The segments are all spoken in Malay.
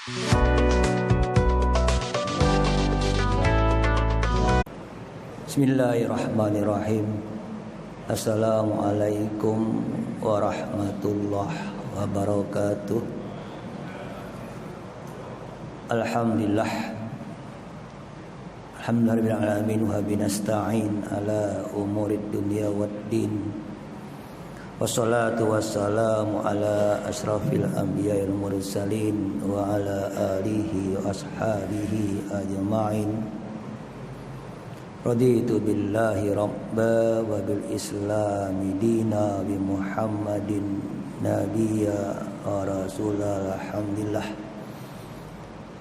Bismillahirrahmanirrahim. Assalamualaikum warahmatullahi wabarakatuh. Alhamdulillah. Alhamdulillahirabbil alamin wa binasta'in ala umurid dunya waddin. Wassalatu wassalamu ala asyrafil anbiya'il mursalin wa ala alihi wa ashabihi ajma'in. Raditu billahi rabba wa bil islami dina bi Muhammadin nabiyya wa rasulah. Alhamdulillah.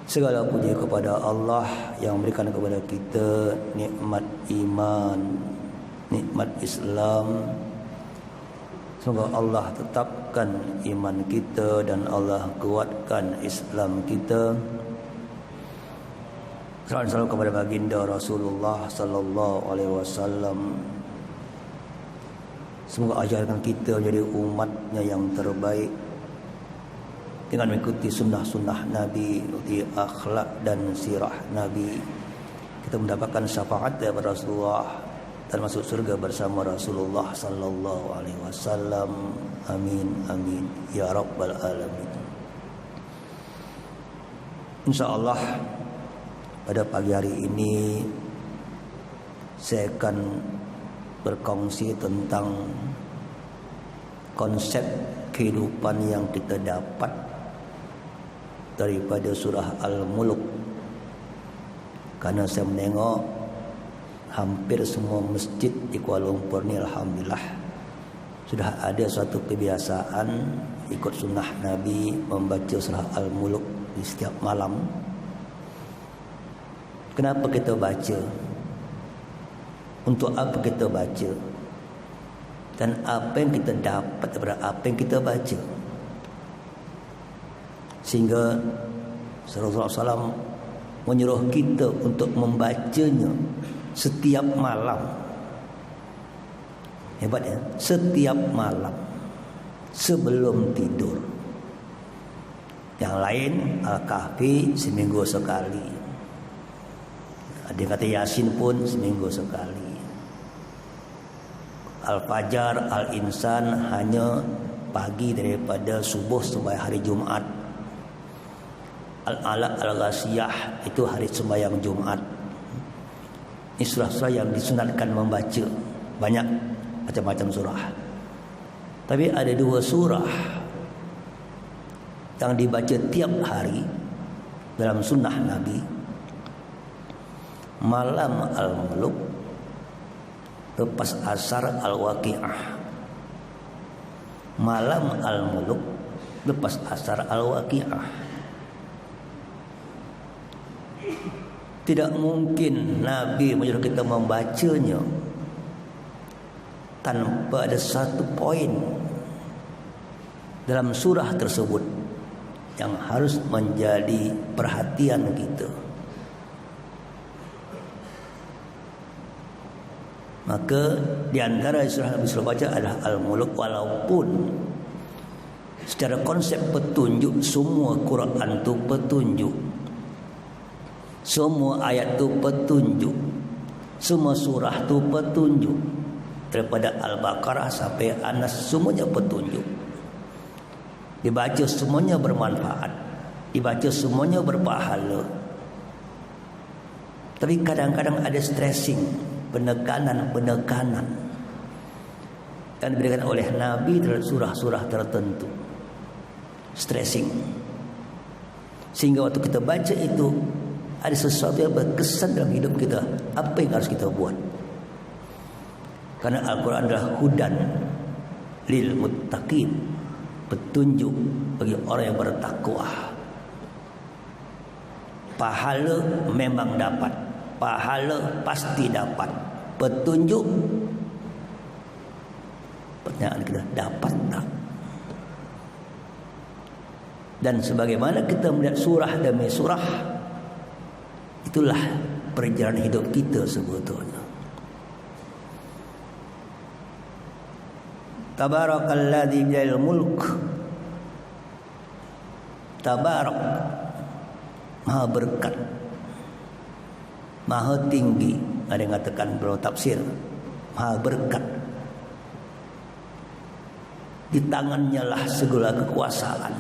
Segala puji kepada Allah yang memberikan kepada kita nikmat iman, nikmat Islam. Semoga Allah tetapkan iman kita dan Allah kuatkan Islam kita. Salam kepada baginda Rasulullah sallallahu alaihi wasallam. Semoga ajarkan kita menjadi umatnya yang terbaik dengan mengikuti sunnah-sunnah Nabi, mengikuti akhlak dan sirah Nabi. Kita mendapatkan syafaat daripada Rasulullah dan masuk surga bersama Rasulullah sallallahu alaihi wasallam. Amin amin ya rabbal alamin. Insyaallah pada pagi hari ini saya akan berkongsi tentang konsep kehidupan yang kita dapat daripada surah Al-Mulk. Karena saya menengok hampir semua masjid di Kuala Lumpur ni alhamdulillah sudah ada suatu kebiasaan ikut sunnah Nabi membaca surah Al-Mulk di setiap malam. Kenapa kita baca? Untuk apa kita baca? Dan apa yang kita dapat daripada apa yang kita baca? Sehingga Rasulullah SAW menyuruh kita untuk membacanya setiap malam. Hebat ya? Setiap malam sebelum tidur. Yang lain Al-Kahfi seminggu sekali. Ada yang kata Yasin pun seminggu sekali. Al-Fajar, Al-Insan hanya pagi daripada subuh sampai hari Jumaat. Al-Alaq, Al-Ghasiyah itu hari sembahyang Jumaat. Ini surah-surah yang disunatkan membaca. Banyak macam-macam surah. Tapi ada dua surah yang dibaca tiap hari dalam sunnah Nabi. Malam Al-Mulk, lepas asar Al-Waqi'ah. Malam Al-Mulk, lepas asar Al-Waqi'ah. Tidak mungkin Nabi menyuruh kita membacanya tanpa ada satu poin dalam surah tersebut yang harus menjadi perhatian kita. Maka di antara surah Nabi SAW baca adalah Al-Mulk, walaupun secara konsep petunjuk semua Quran itu petunjuk. Semua ayat itu petunjuk. Semua surah itu petunjuk. Daripada Al-Baqarah sampai An-Nas semuanya petunjuk. Dibaca semuanya bermanfaat. Dibaca semuanya berpahala. Tapi kadang-kadang ada stressing, penekanan yang diberikan oleh Nabi terhadap surah-surah tertentu. Stressing. Sehingga waktu kita baca itu ada sesuatu yang berkesan dalam hidup kita. Apa yang harus kita buat? Karena Al-Quran adalah hudan lil muttaqin, petunjuk bagi orang yang bertakwa. Pahala memang dapat, pahala pasti dapat. Petunjuk, pertanyaan kita, dapat tak? Dan sebagaimana kita melihat surah demi surah, itulah perjalanan hidup kita sebetulnya. Tabarakalladzi biyadihil mulk. Tabarak, maha berkat, maha tinggi. Ada yang katakan bro tafsir, maha berkat. Di tangannya lah segala kekuasaan.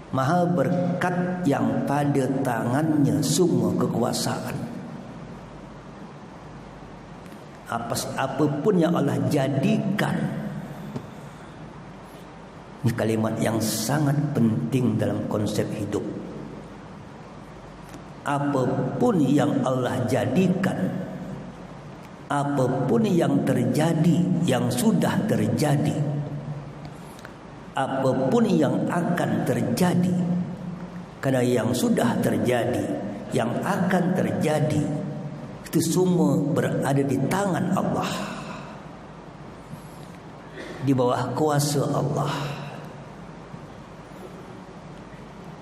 Maha berkat yang pada tangannya semua kekuasaan. Apapun yang Allah jadikan. Ini kalimat yang sangat penting dalam konsep hidup. Apapun yang Allah jadikan, apapun yang terjadi, yang sudah terjadi, apapun yang akan terjadi, karena yang sudah terjadi, yang akan terjadi, itu semua berada di tangan Allah, di bawah kuasa Allah.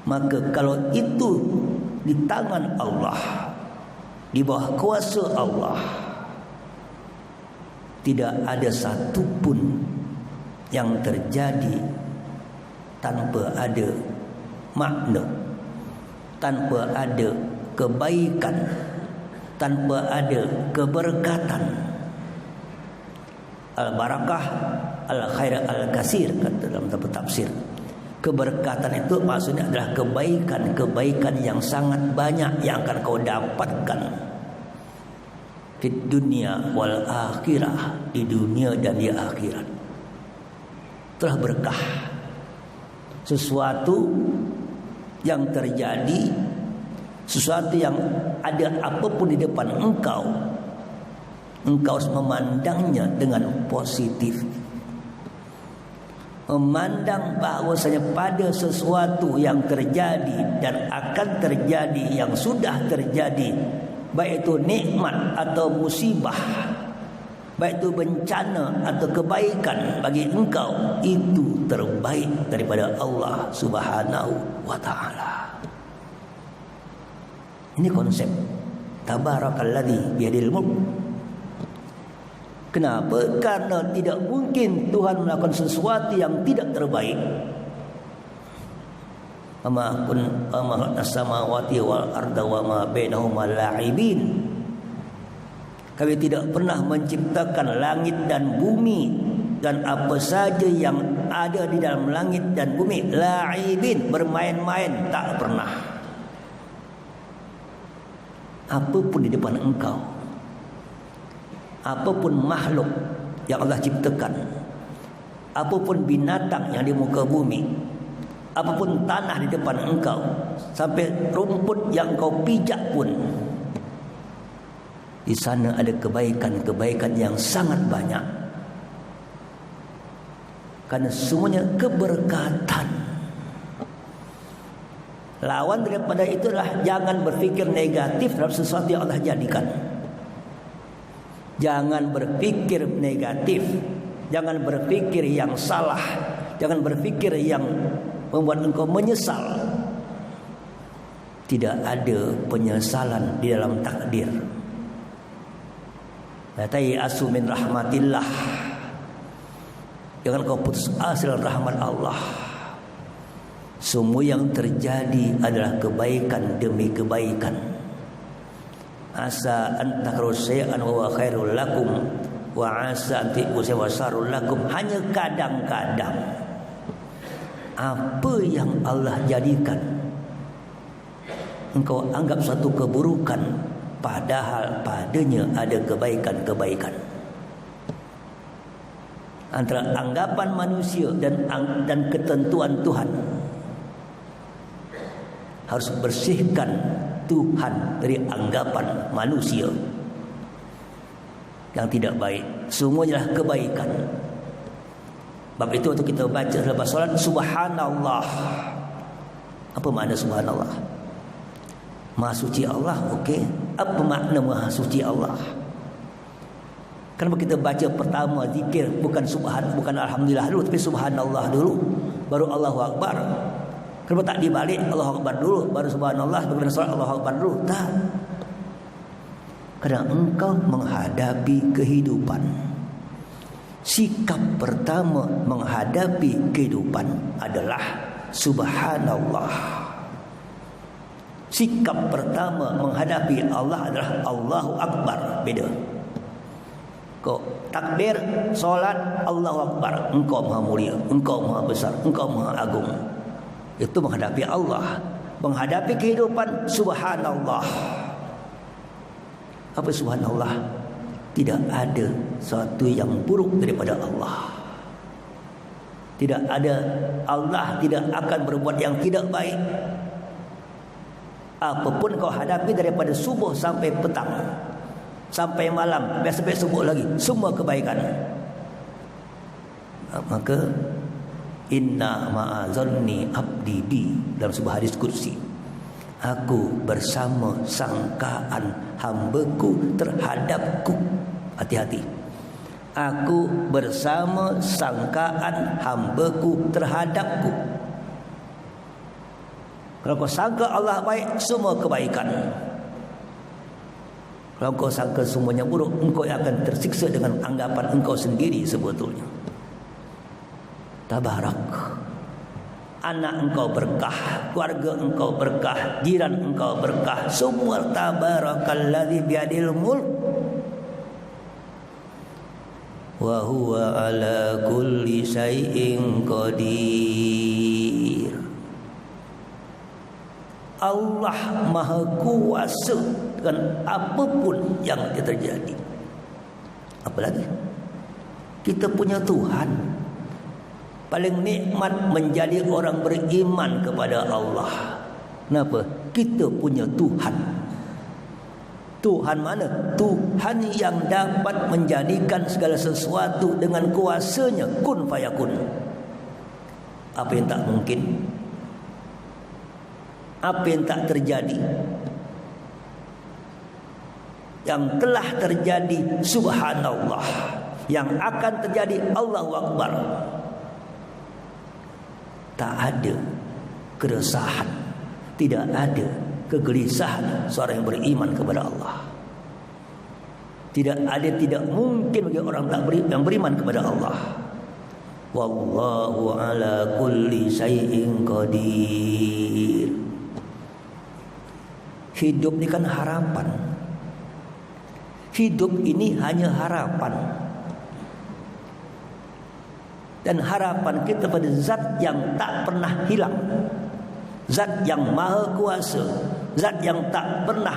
Maka kalau itu di tangan Allah, di bawah kuasa Allah, tidak ada satupun yang terjadi tanpa ada makna, tanpa ada kebaikan, tanpa ada keberkatan. Al-barakah al-khair al-kasir, kata dalam tafsir. Keberkatan itu maksudnya adalah kebaikan-kebaikan yang sangat banyak yang akan kau dapatkan di dunia wal akhirah, di dunia dan di akhirat. Telah berkah. Sesuatu yang terjadi, sesuatu yang ada apapun di depan engkau, engkau harus memandangnya dengan positif. Memandang bahwasanya pada sesuatu yang terjadi dan akan terjadi, yang sudah terjadi, baik itu nikmat atau musibah, baik itu bencana atau kebaikan bagi engkau, itu terbaik daripada Allah Subhanahu wa ta'ala. Ini konsep tabarakalladzi biyadil mulk. Kenapa? Karena tidak mungkin Tuhan melakukan sesuatu yang tidak terbaik. Ama kun ama samawati wal arda wa ma bainahuma la'ibin. Kami tidak pernah menciptakan langit dan bumi dan apa saja yang ada di dalam langit dan bumi la'ibin, bermain-main, tak pernah. Apapun di depan engkau, apapun makhluk yang Allah ciptakan, apapun binatang yang di muka bumi, apapun tanah di depan engkau, sampai rumput yang kau pijak pun, di sana ada kebaikan-kebaikan yang sangat banyak. Karena semuanya keberkatan. Lawan daripada itulah jangan berfikir negatif terhadap sesuatu yang Allah jadikan. Jangan berpikir negatif, jangan berpikir yang salah, jangan berpikir yang membuat engkau menyesal. Tidak ada penyesalan di dalam takdir. La tayasu min rahmatillah. Jangan kau putus asa dari rahmat Allah. Semua yang terjadi adalah kebaikan demi kebaikan. Asa an takrahu syai'an wa huwa khairul lakum wa asa an tuhibbu syai'an wa syarrul lakum. Hanya kadang-kadang apa yang Allah jadikan engkau anggap satu keburukan, padahal padanya ada kebaikan-kebaikan. Antara anggapan manusia dan ketentuan Tuhan, harus bersihkan Tuhan dari anggapan manusia yang tidak baik. Semuanya adalah kebaikan. Bab itu waktu kita baca selepas solat, subhanallah. Apa makna subhanallah? Maha suci Allah, okey. Apa makna maha suci Allah? Kenapa kita baca pertama zikir bukan alhamdulillah dulu, tapi subhanallah dulu, baru Allahu akbar? Kenapa tak dibalik Allahu akbar dulu, baru subhanallah, baru solat Allahu akbar dulu? Tak. Karena engkau menghadapi kehidupan. Sikap pertama menghadapi kehidupan adalah subhanallah. Sikap pertama menghadapi Allah adalah Allahu Akbar. Beda. Kau takbir solat Allahu Akbar, engkau maha mulia, engkau maha besar, engkau maha agung. Itu menghadapi Allah. Menghadapi kehidupan, subhanallah. Apa subhanallah? Tidak ada sesuatu yang buruk daripada Allah. Tidak ada, Allah tidak akan berbuat yang tidak baik. Apapun kau hadapi daripada subuh sampai petang, sampai malam, sampai subuh lagi, semua kebaikan. Maka inna ma'azanni abdi bi, dalam sebuah hadis kursi, aku bersama sangkaan hambaku terhadapku. Hati-hati. Aku bersama sangkaan hambaku terhadapku. Kalau kau sangka Allah baik, semua kebaikan. Kalau kau sangka semuanya buruk, engkau akan tersiksa dengan anggapan engkau sendiri sebetulnya. Tabarak. Anak engkau berkah, keluarga engkau berkah, jiran engkau berkah, semua tabarakalladzi biadil mulk wa huwa ala kulli syai'in qadir. Allah maha kuasa dengan apapun yang terjadi. Apalagi kita punya Tuhan. Paling nikmat menjadi orang beriman kepada Allah. Kenapa? Kita punya Tuhan. Tuhan mana? Tuhan yang dapat menjadikan segala sesuatu dengan kuasanya, kun fayakun. Apa yang tak mungkin? Apa yang tak terjadi? Yang telah terjadi, subhanallah. Yang akan terjadi, Allahu Akbar. Tak ada keresahan, tidak ada kegelisahan seorang yang beriman kepada Allah. Tidak ada, tidak mungkin bagi orang yang beriman kepada Allah. Wallahu ala kulli syai'in qadir. Hidup ini kan harapan. Hidup ini hanya harapan. Dan harapan kita pada zat yang tak pernah hilang, zat yang maha kuasa, zat yang tak pernah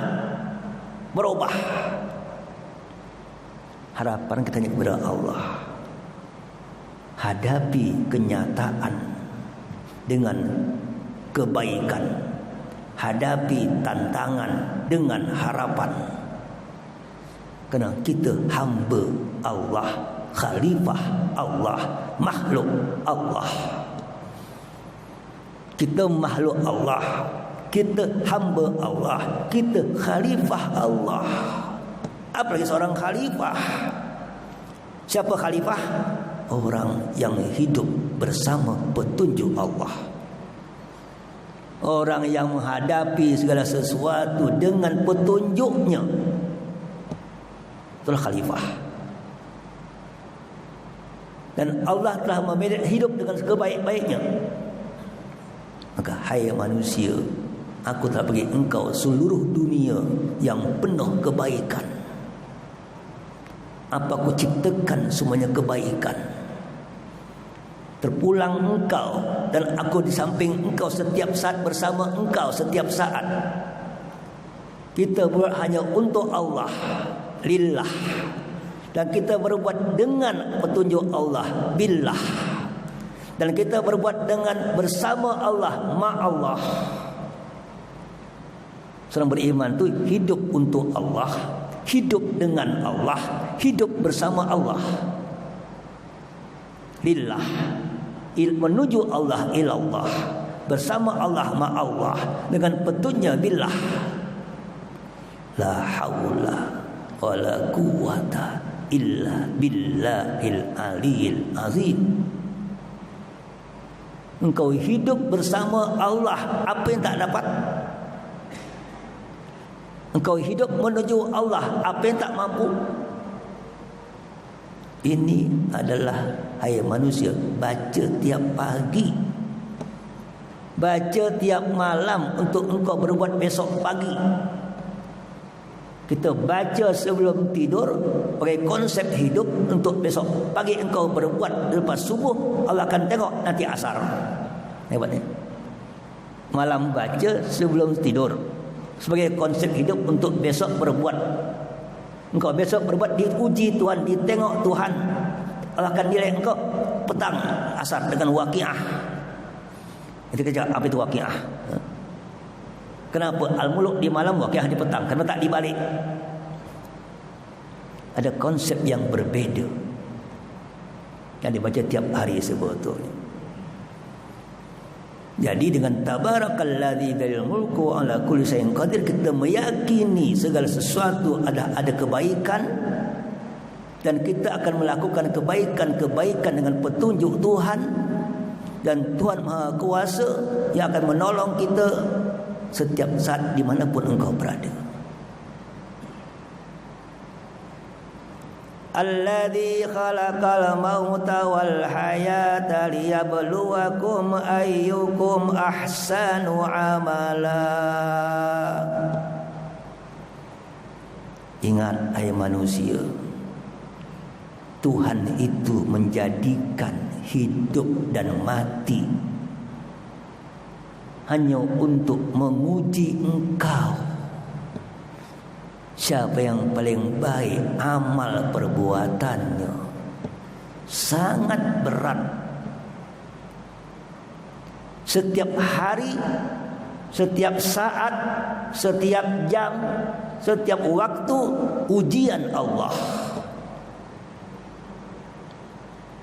berubah. Harapan kita hanya kepada Allah. Hadapi kenyataan dengan kebaikan, hadapi tantangan dengan harapan. Kerana kita hamba Allah, khalifah Allah, makhluk Allah. Kita makhluk Allah, kita hamba Allah, kita khalifah Allah. Apalagi seorang khalifah. Siapa khalifah? Orang yang hidup bersama petunjuk Allah. Orang yang menghadapi segala sesuatu dengan petunjuknya. Itulah khalifah. Dan Allah telah memilih hidup dengan sebaik-baiknya. Maka hai manusia, aku telah bagi engkau seluruh dunia yang penuh kebaikan. Apa aku ciptakan semuanya kebaikan. Terpulang engkau dan aku di samping engkau setiap saat, bersama engkau setiap saat. Kita buat hanya untuk Allah, lillah. Dan kita berbuat dengan petunjuk Allah, billah. Dan kita berbuat dengan bersama Allah, ma'allah. Seorang beriman itu hidup untuk Allah, hidup dengan Allah, hidup bersama Allah, lillah. Menuju Allah, ilallah. Bersama Allah, ma'allah. Dengan petunjuk billah. La haula wa la quwata illa billahil aliyil azim. Engkau hidup bersama Allah, apa yang tak dapat? Engkau hidup menuju Allah, apa yang tak mampu? Ini adalah hai manusia, baca tiap pagi. Baca tiap malam untuk engkau berbuat besok pagi. Kita baca sebelum tidur pakai konsep hidup untuk besok pagi engkau berbuat. Lepas subuh Allah akan tengok nanti asar. Hebatnya. Malam baca sebelum tidur sebagai konsep hidup untuk besok berbuat. Engkau besok berbuat, diuji Tuhan, ditengok Tuhan. Allah akan nilai engkau petang asar dengan waqiah. Itu kerja apa itu waqiah? Kenapa al-muluk di malam, waqiah di petang? Kenapa tak dibalik? Ada konsep yang berbeza yang dibaca tiap hari sebetulnya. Jadi dengan tabarakalladzi dzal mulku ala kulli syai'in qadir, kita meyakini segala sesuatu ada kebaikan, dan kita akan melakukan kebaikan-kebaikan dengan petunjuk Tuhan, dan Tuhan Maha Kuasa yang akan menolong kita setiap saat dimanapun engkau berada. Alladzi khalaqal mauta wal hayata liyabluwakum ayyukum ahsanu amala. Ingat hai manusia, Tuhan itu menjadikan hidup dan mati hanya untuk menguji engkau. Siapa yang paling baik amal perbuatannya. Sangat berat. Setiap hari, setiap saat, setiap jam, setiap waktu ujian Allah.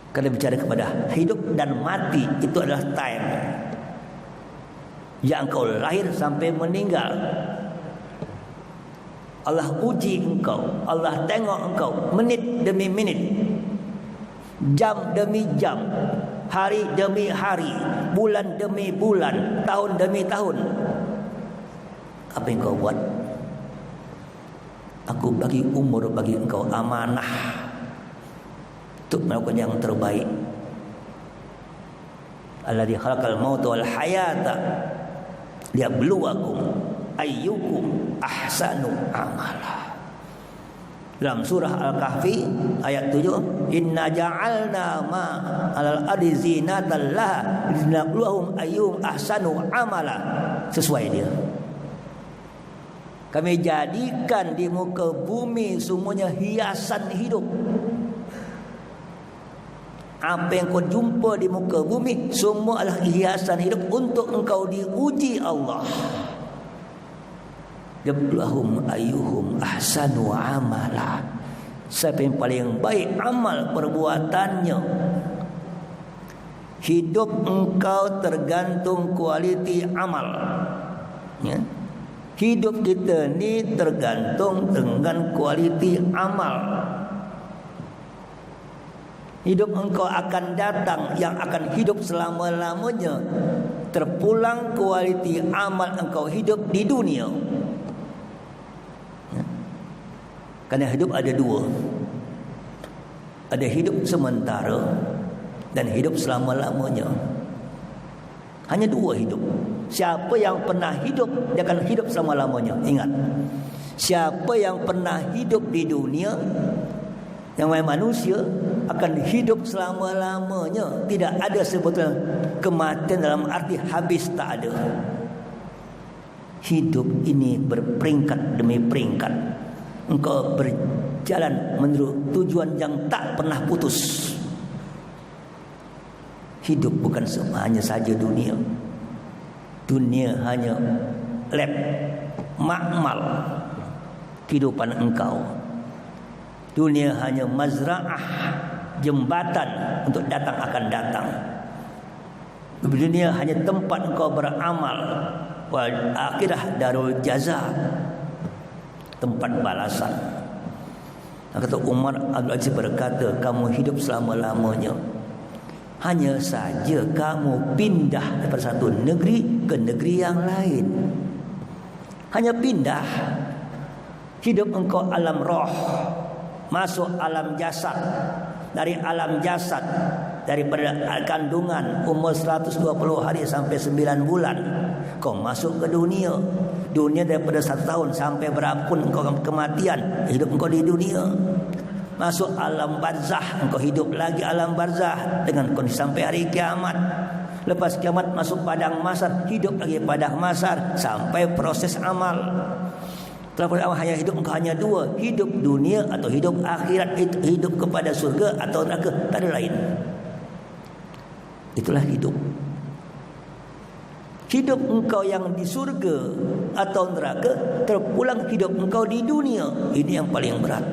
Karena bicara kepada hidup dan mati, itu adalah time yang engkau lahir sampai meninggal. Allah uji engkau, Allah tengok engkau menit demi menit, jam demi jam, hari demi hari, bulan demi bulan, tahun demi tahun. Apa yang kau buat? Aku bagi umur bagi engkau amanah untuk melakukan yang terbaik. Alladzi khalaqal mauta wal hayata liyabluwakum ayyukum ahsanu amala. Dalam surah Al-Kahfi ayat 7, inna ja'alna ma 'alal ardi zinatan laha linabluwahum ayyuhum ahsanu amala. Sesuai dia. Kami jadikan di muka bumi semuanya hiasan hidup. Apa yang kau jumpa di muka bumi semua adalah hiasan hidup untuk engkau diuji Allah. Yablahum ayyuhum ahsanu amala. Siapa yang paling baik amal perbuatannya. Hidup engkau tergantung kualiti amal, ya. Hidup kita ni tergantung dengan kualiti amal. Hidup engkau akan datang yang akan hidup selama-lamanya terpulang kualiti amal engkau hidup di dunia. Karena hidup ada dua. Ada hidup sementara dan hidup selama-lamanya. Hanya dua hidup. Siapa yang pernah hidup, dia akan hidup selama-lamanya. Ingat, siapa yang pernah hidup di dunia, yang manusia, akan hidup selama-lamanya. Tidak ada sebetulnya kematian dalam arti habis, tak ada. Hidup ini berperingkat demi peringkat. Engkau berjalan menurut tujuan yang tak pernah putus. Hidup bukan hanya saja dunia. Dunia hanya lab, makmal kehidupan engkau. Dunia hanya mazra'ah, jembatan untuk datang akan datang. Dunia hanya tempat engkau beramal. Wal akhirah darul jaza, tempat balasan. Kata Umar Abdul Aziz berkata, kamu hidup selama-lamanya, hanya saja kamu pindah daripada satu negeri ke negeri yang lain. Hanya pindah. Hidup engkau alam roh, masuk alam jasad, dari alam jasad daripada kandungan umur 120 hari sampai 9 bulan kau masuk ke dunia. Dunia daripada 1 tahun sampai berapun engkau kematian, hidup engkau di dunia. Masuk alam barzah, engkau hidup lagi alam barzah dengan kondisi sampai hari kiamat. Lepas kiamat masuk padang mahsyar, hidup lagi padang mahsyar sampai proses amal. Telah hanya hidup engkau hanya 2, hidup dunia atau hidup akhirat, hidup kepada surga atau neraka, tak ada lain. Itulah hidup. Hidup engkau yang di surga atau neraka terpulang hidup engkau di dunia. Ini yang paling berat.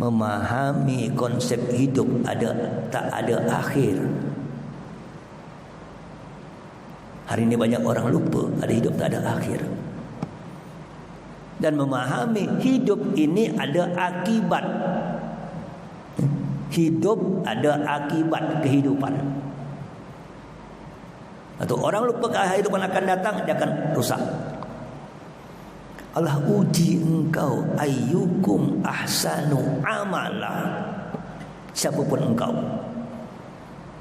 Memahami konsep hidup tak ada akhir. Hari ini banyak orang lupa ada hidup tak ada akhir. Dan memahami hidup ini ada akibat. Hidup ada akibat kehidupan. Atau orang lupa kehidupan akan datang, dia akan rusak. Allah uji engkau, ayyukum ahsanu amala. Siapapun engkau.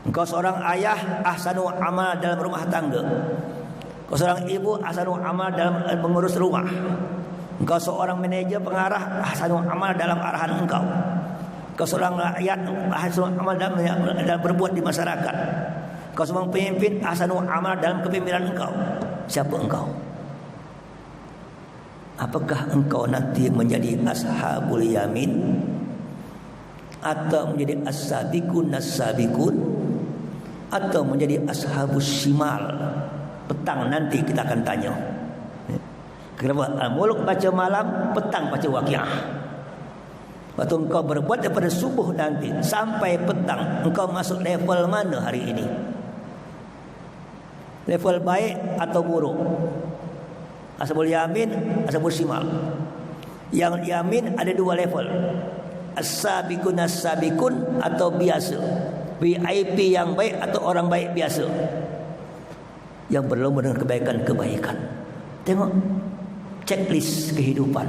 Engkau seorang ayah, ahsanu amal dalam rumah tangga. Engkau seorang ibu, ahsanu amal dalam mengurus rumah. Engkau seorang manajer pengarah, ahsanu amal dalam arahan engkau. Engkau seorang rakyat, ahsanu amal dalam berbuat di masyarakat. Engkau seorang pemimpin, ahsanu amal dalam kepimpinan engkau. Siapa engkau? Apakah engkau nanti menjadi ashabul yamin atau menjadi as-sabiqun as-sabiqun atau menjadi ashabus shimal? Petang nanti kita akan tanya. Kenapa al-muluk baca malam, petang baca waqiah? Waktu engkau berbuat daripada subuh nanti sampai petang, engkau masuk level mana hari ini? Level baik atau buruk? Ashabul yamin, ashabul shimal. Yang yamin ada 2 level. As-sabiqun as-sabiqun atau biasa. VIP yang baik atau orang baik biasa. Yang berlomba dengan kebaikan-kebaikan. Tengok checklist kehidupan.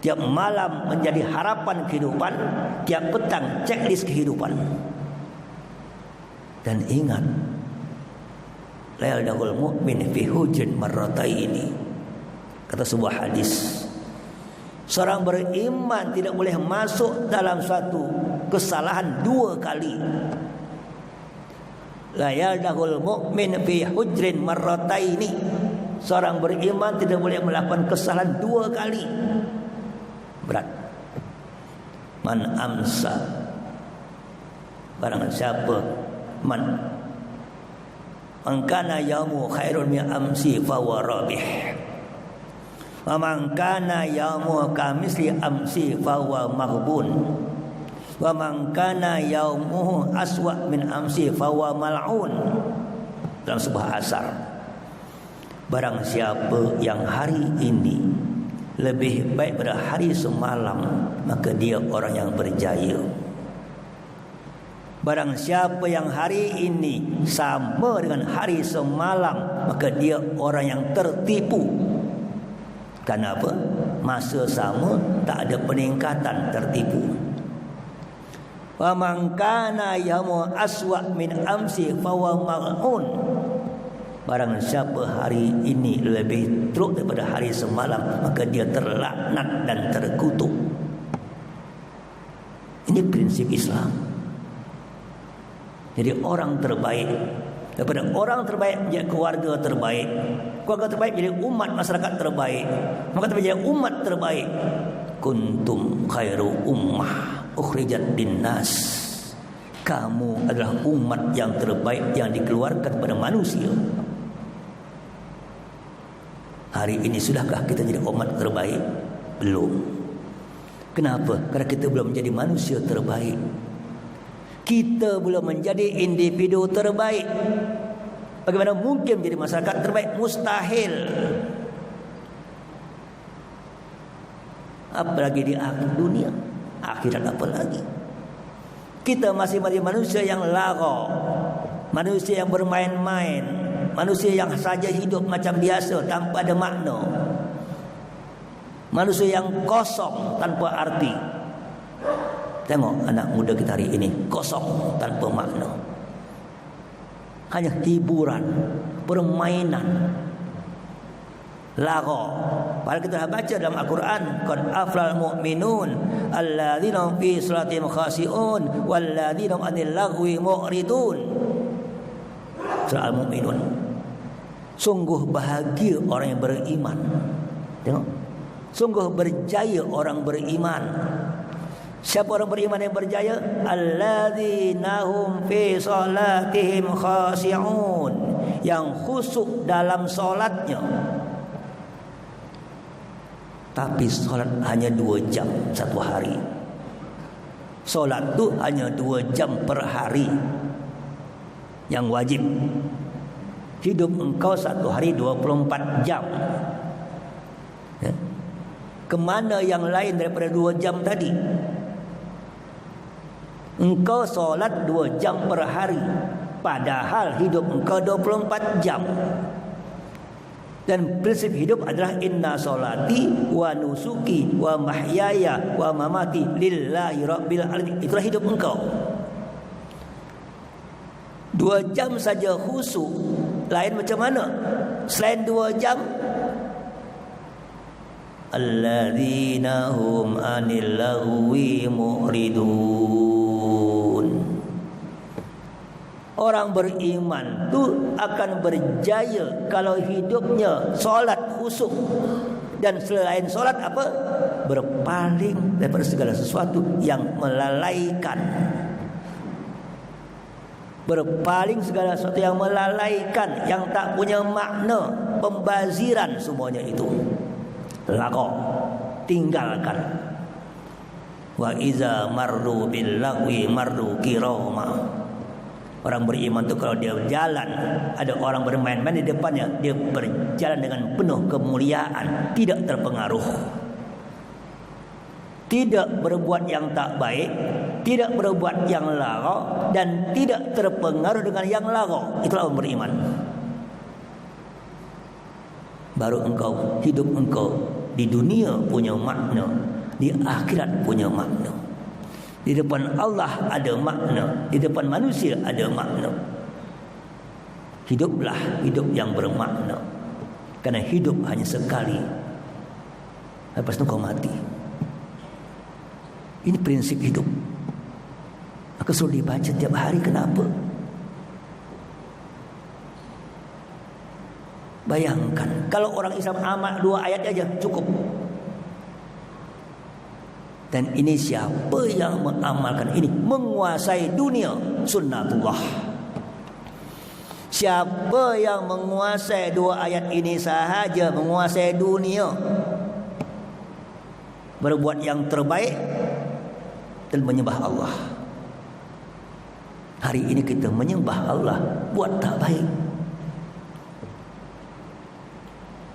Tiap malam menjadi harapan kehidupan, tiap petang checklist kehidupan. Dan ingat, la yadkhul mu'min fi hujrin marrataini. Kata sebuah hadis, seorang beriman tidak boleh masuk dalam suatu kesalahan 2 kali. La yadkhul mu'min fi hujrin marrataini. Seorang beriman tidak boleh melakukan kesalahan 2 kali. Berat. Man amsa, barang siapa man kana yaumu khairun min amsi fa huwa rabih. Wa man kana yaumu kamisli amsi fa huwa maghbun. Wa man kana yaumuhu aswa min amsi fa huwa mal'un. Dalam sebuah asar, barang siapa yang hari ini lebih baik pada hari semalam, maka dia orang yang berjaya. Barang siapa yang hari ini sama dengan hari semalam, maka dia orang yang tertipu. Kenapa? Masa sama tak ada peningkatan, tertipu. Wa man kana yaumu aswa min amsi fa huwa mal'un. Barang siapa hari ini lebih teruk daripada hari semalam, maka dia terlaknat dan terkutuk. Ini prinsip Islam. Jadi orang terbaik, daripada orang terbaik menjadi keluarga terbaik, keluarga terbaik menjadi umat masyarakat terbaik, maka menjadi umat terbaik. Kuntum khairu ummah ukhrijat linnas. Kamu adalah umat yang terbaik yang dikeluarkan kepada manusia. Hari ini sudahkah kita jadi umat terbaik? Belum. Kenapa? Karena kita belum menjadi manusia terbaik. Kita belum menjadi individu terbaik. Bagaimana mungkin menjadi masyarakat terbaik? Mustahil. Apalagi di akhir dunia, akhirat apa lagi? Kita masih menjadi manusia yang lagha, manusia yang bermain-main, manusia yang saja hidup macam biasa tanpa ada makna, manusia yang kosong tanpa arti. Tengok anak muda kita hari ini, kosong tanpa makna. Hanya hiburan, permainan, lagu. Padahal kita baca dalam Al-Quran, qad aflal mu'minun alladzina fi salatihim khashi'un walladzina 'anil lagwi mu'ridun. Surah Al-Mu'minun. Sungguh bahagia orang yang beriman. Tengok. Sungguh berjaya orang beriman. Siapa orang beriman yang berjaya? Alladzina hum fi salatihim khashi'un, yang khusyuk dalam solatnya. Tapi solat hanya 2 jam satu hari. Solat tu hanya 2 jam per hari yang wajib. Hidup engkau satu hari 24 jam. Ya. Kemana yang lain daripada 2 jam tadi? Engkau solat 2 jam per hari, padahal hidup engkau 24 jam. Dan prinsip hidup adalah inna solati wa nusuki wa mahyaya wa mamati lillahi rabbil alamin. Itulah hidup engkau. 2 jam saja khusyuk. Lain macam mana? Selain 2 jam, alladzina hum anil lagwi mu'ridun. Orang beriman tu akan berjaya kalau hidupnya solat khusyuk, dan selain solat apa? Berpaling daripada segala sesuatu yang melalaikan. Berpaling segala sesuatu yang melalaikan, yang tak punya makna, pembaziran, semuanya itu lagu, tinggalkan. Wa iza marru bil lagwi marru kirama. Orang beriman tu kalau dia berjalan, ada orang bermain-main di depannya, dia berjalan dengan penuh kemuliaan, tidak terpengaruh, tidak berbuat yang tak baik, tidak berbuat yang lara, dan tidak terpengaruh dengan yang lara. Itulah orang beriman. Baru engkau, hidup engkau di dunia punya makna, di akhirat punya makna. Di depan Allah ada makna, di depan manusia ada makna. Hiduplah hidup yang bermakna, karena hidup hanya sekali, lepas itu kau mati. Ini prinsip hidup. Maka suruh dibaca tiap hari. Kenapa? Bayangkan kalau orang Islam amal 2 ayat aja cukup. Dan ini siapa yang mengamalkan ini? Menguasai dunia, sunnatullah. Siapa yang menguasai 2 ayat ini sahaja, menguasai dunia, berbuat yang terbaik dan menyembah Allah. Hari ini kita menyembah Allah, buat tak baik.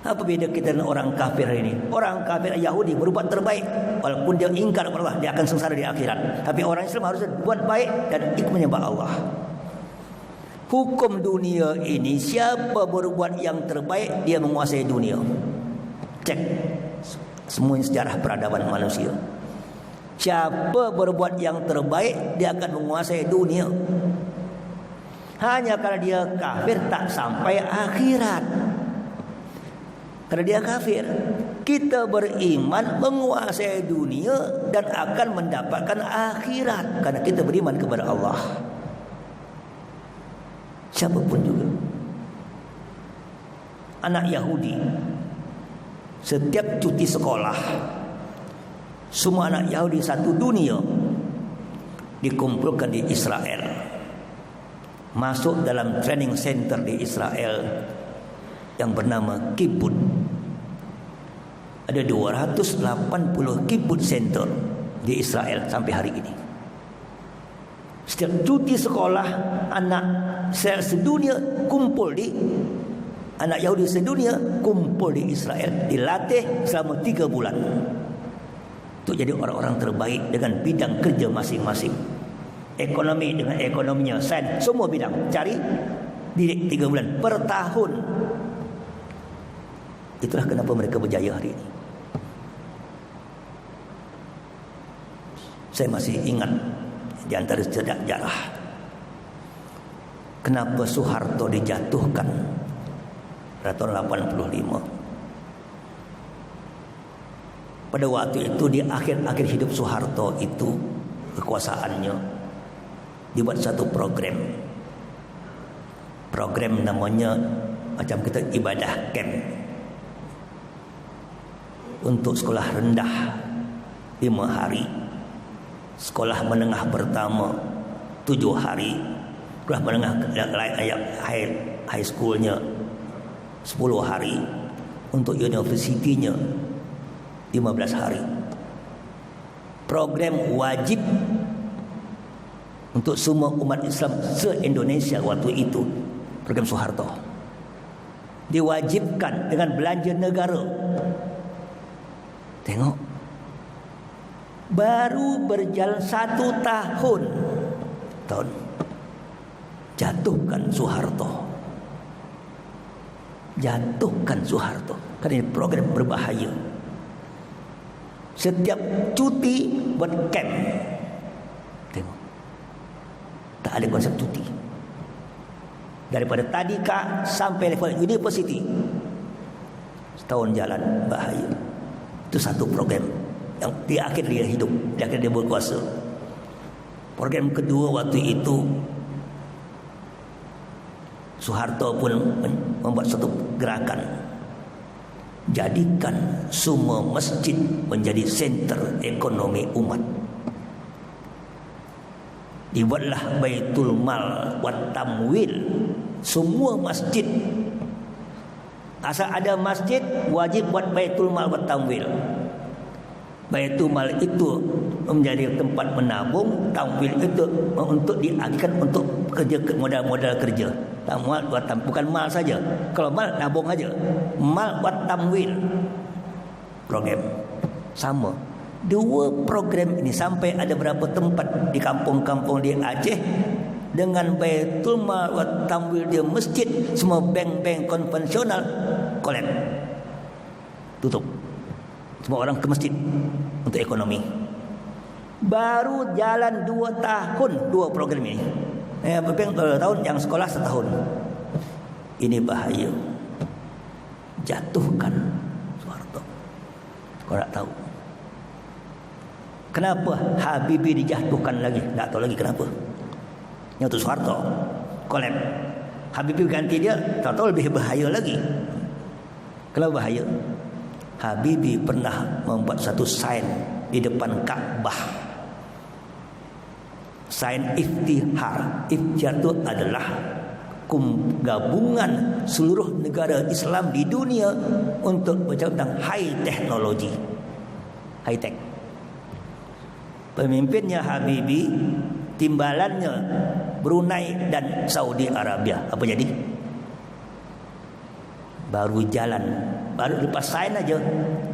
Apa beda kita dengan orang kafir ini? Orang kafir Yahudi berbuat terbaik, walaupun dia ingkar kepada Allah, dia akan sengsara di akhirat. Tapi orang Islam harus buat baik dan ikut menyembah Allah. Hukum dunia ini, siapa berbuat yang terbaik, dia menguasai dunia. Cek semua sejarah peradaban manusia. Siapa berbuat yang terbaik, dia akan menguasai dunia. Hanya kalau dia kafir tak sampai akhirat. Karena dia kafir. Kita beriman menguasai dunia dan akan mendapatkan akhirat, karena kita beriman kepada Allah. Siapapun juga. Anak Yahudi, setiap cuti sekolah, semua anak Yahudi satu dunia dikumpulkan di Israel, masuk dalam training center di Israel yang bernama Kibbutz. Ada 280 Kibbutz center di Israel sampai hari ini. Setiap cuti sekolah, anak sedunia kumpul di, anak Yahudi sedunia kumpul di Israel, dilatih selama 3 bulan untuk jadi orang-orang terbaik dengan bidang kerja masing-masing. Ekonomi dengan ekonominya, sains, semua bidang cari, didik 3 bulan per tahun. Itulah kenapa mereka berjaya hari ini. Saya masih ingat di antara sejarah kenapa Soeharto dijatuhkan pada tahun 85. Pada waktu itu di akhir-akhir hidup Soeharto itu kekuasaannya dibuat satu program namanya macam kita ibadah camp untuk sekolah rendah 5 hari, sekolah menengah pertama 7 hari, sekolah menengah high schoolnya 10 hari, untuk universitinya 15 hari. Program wajib untuk semua umat Islam se-Indonesia waktu itu. Program Soeharto diwajibkan dengan belanja negara. Tengok, baru berjalan 1 tahun jatuhkan Soeharto. Kan ini program berbahaya. Setiap cuti buat camp. Tengok, tak ada konsep cuti. Daripada tadika sampai level university, setahun jalan, bahaya. Itu satu program yang di akhir dia hidup, di akhir dia berkuasa. Program kedua waktu itu, Soeharto pun membuat satu gerakan, jadikan semua masjid menjadi center ekonomi umat. Dibuatlah Baitul Mal wat Tamwil. Semua masjid, asal ada masjid, wajib buat Baitul Mal wat Tamwil. Baitul Mal itu menjadi tempat menabung, Tamwil itu untuk diagihkan untuk kerja, modal kerja. Mal buat bukan mal saja. Kalau mal nabung saja. Mal buat Tamwil. Program sama. 2 program ini sampai ada berapa tempat di kampung-kampung di Aceh dengan Baitul Mal wat Tamwil dia masjid, semua bank-bank konvensional kolap, tutup. Semua orang ke masjid untuk ekonomi. Baru jalan 2 tahun 2 program ini. Tahun yang sekolah setahun. Ini bahaya. Jatuhkan Soeharto. Kau tak tahu kenapa Habibie dijatuhkan lagi? Tak tahu lagi kenapa. Yang tu Soeharto kolap, Habibie ganti dia, tak tahu lebih bahaya lagi. Kenapa bahaya? Habibie pernah membuat satu sign di depan Ka'bah. Sign iftihar. Iftihar itu adalah gabungan seluruh negara Islam di dunia untuk bercakap tentang high technology, high tech. Pemimpinnya Habibie, timbalannya Brunei dan Saudi Arabia. Apa jadi? Baru jalan, baru lepas sign aja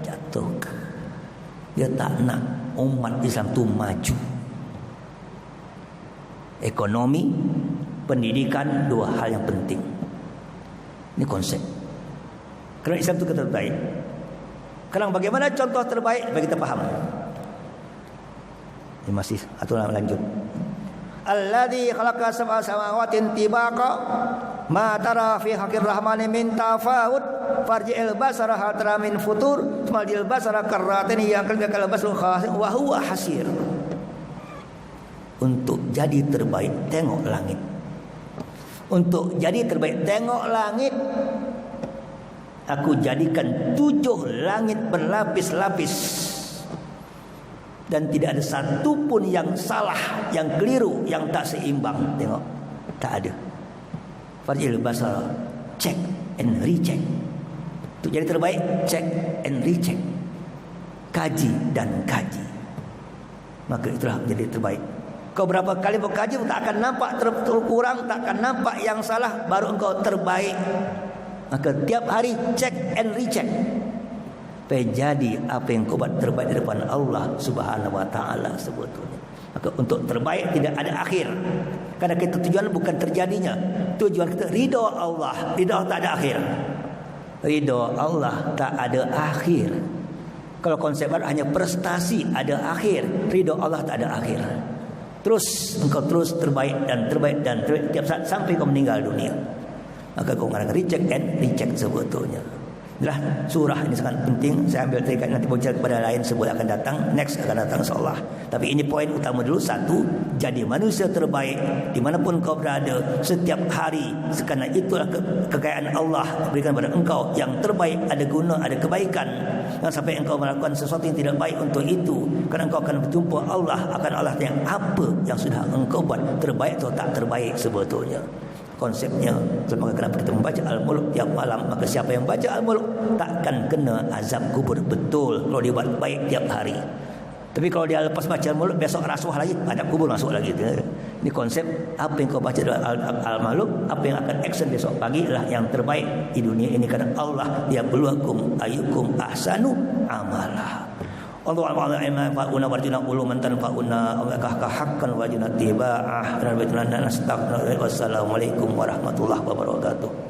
jatuh. Dia tak nak umat Islam tu maju. Ekonomi, pendidikan, 2 hal yang penting. Ini konsep. Kerana Islam itu terbaik. Sekarang bagaimana contoh terbaik bagi kita faham? Ini masih aturan lanjut. Alladzi khalaqa sab'a samawatin tibaqa ma tara fi haqqir rahmani min tafawut farji'il basara hal tara min futur thumma basara karratin yaqal basru khasir wa huwa hasir. Untuk jadi terbaik tengok langit. Untuk jadi terbaik tengok langit. Aku jadikan 7 langit berlapis-lapis. Dan tidak ada satu pun yang salah, yang keliru, yang tak seimbang. Tengok, tak ada. Farjil basar, check and recheck. Untuk jadi terbaik, check and recheck. Kaji dan kaji. Maka itulah menjadi terbaik. Kau berapa kali berkaji, tak akan nampak terkurang, tak akan nampak yang salah, baru engkau terbaik. Maka tiap hari check and recheck. Jadi apa yang kau buat terbaik di depan Allah Subhanahu wa taala sebetulnya. Maka untuk terbaik tidak ada akhir. Karena kita tujuan bukan terjadinya. Tujuan kita ridha Allah. Ridha tak ada akhir. Ridha Allah tak ada akhir. Kalau konsep barat hanya prestasi ada akhir, ridho Allah tak ada akhir. Terus engkau terus terbaik dan terbaik dan terbaik tiap saat sampai kau meninggal dunia. Maka kau mengatakan reject and reject sebetulnya. Itulah surah ini sangat penting. Saya ambil terikat nanti bicara kepada lain sebelum akan datang. Next akan datang insyaAllah. Tapi ini poin utama dulu. Satu, jadi manusia terbaik dimanapun kau berada setiap hari. Kerana itulah kekayaan Allah berikan kepada engkau yang terbaik, ada guna, ada kebaikan. Jangan sampai engkau melakukan sesuatu yang tidak baik untuk itu. Kerana engkau akan berjumpa Allah, akan Allah yang apa yang sudah engkau buat, terbaik atau tak terbaik sebetulnya. Konsepnya, sebab kenapa kita membaca Al-Mulk tiap malam, maka siapa yang baca Al-Mulk takkan kena azab kubur. Betul kalau dia buat baik tiap hari. Tapi kalau dia lepas baca Al-Mulk, besok rasuah lagi, azab kubur masuk lagi. Ini konsep apa yang kau baca dalam Al-Mulk, apa yang akan action besok pagi adalah yang terbaik di dunia ini. Karena Allah yabluwakum ayyukum ahsanu amala. Allah fa'una warjuna uluman tanfa'una hakkan wajuna tiba'ah dan wassalamualaikum warahmatullahi wabarakatuh.